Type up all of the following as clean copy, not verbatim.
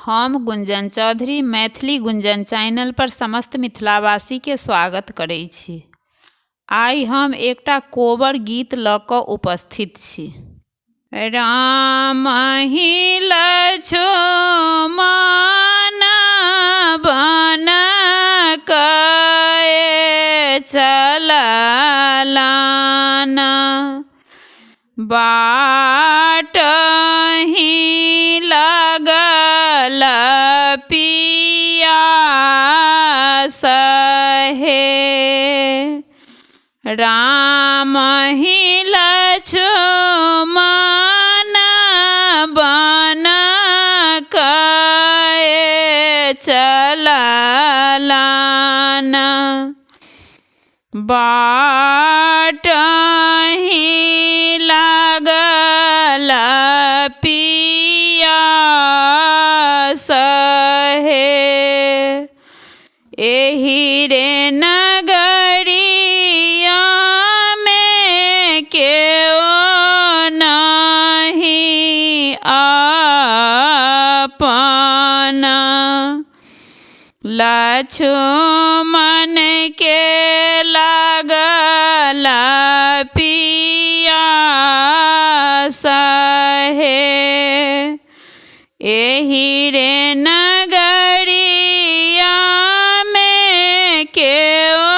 हम गुंजन चौधरी मैथिली गुंजन चैनल पर समस्त मिथिलावासी के स्वागत करै छी। आइ हम एकटा कोबर गीत लऽ कऽ उपस्थित छी। राम ही लक्ष्मण बन कए चललान, बाटहि लागल पियास हे। राम ही लक्ष्मण बन कए चललान, बाटहि लागल पियास हे। एहि रे नगरिया में केओ नहीं आपन, लक्ष्मण के लागल पियास हे। एहि रे नगरिया में केओ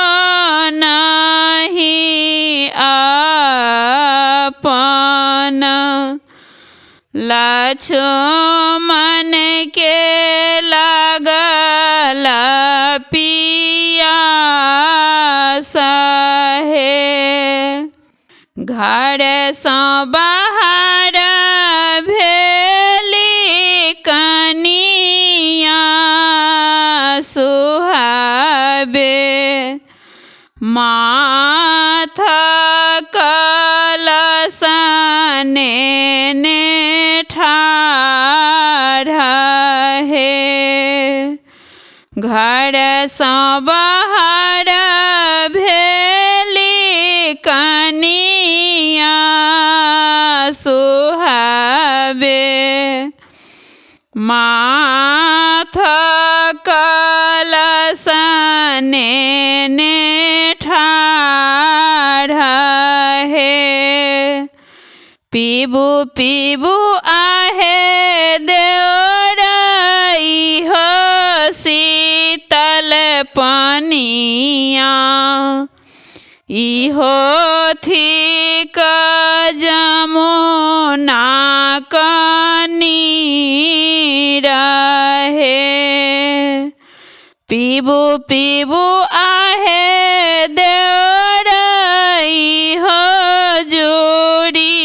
नहीं आपन, लक्ष्मण के लागल पियास हे। घर सँ बाहर भेली कनिया सुहाबे, माथा कलशने ने ठाढ़ हे। घर सँ बाहर भेली कनिया सुहाबे, माथा कलशने ने ठाढ़ हे। पीबू पीबू आहे देओरई हो शीतल पानिया, इहो थिक जमुना कनीर हे। पीबू पीबू आहे देओरई हो जोड़ी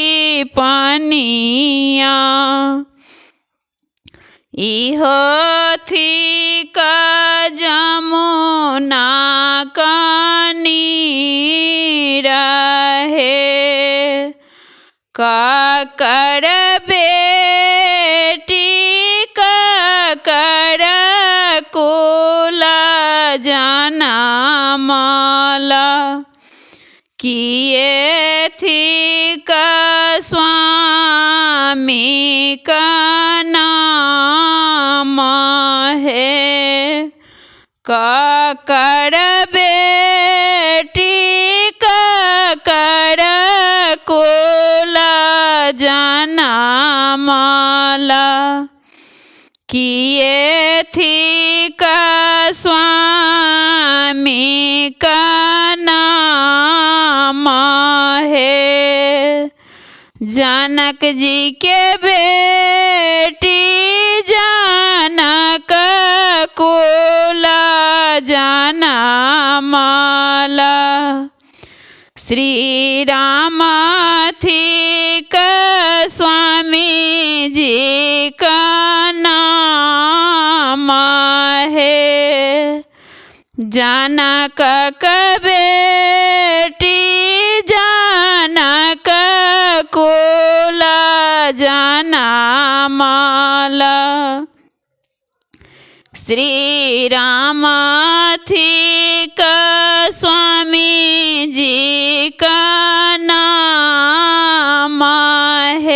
पानिया, इहो थिक जमुना कनीर हे। काकर बेटी काकर कुल जनमल, किए थिक स्वामी का नाम है। काकर बेटी काकर कुल जनमल, किए थिक स्वामी का नाम है। जनक जी के बेटी जनक कुल जनमल, श्री राम थिक स्वामी जी का नाम है। जनक का बेटी जनक कुल जनमल, श्री राम थिक स्वामी जी का नाम है।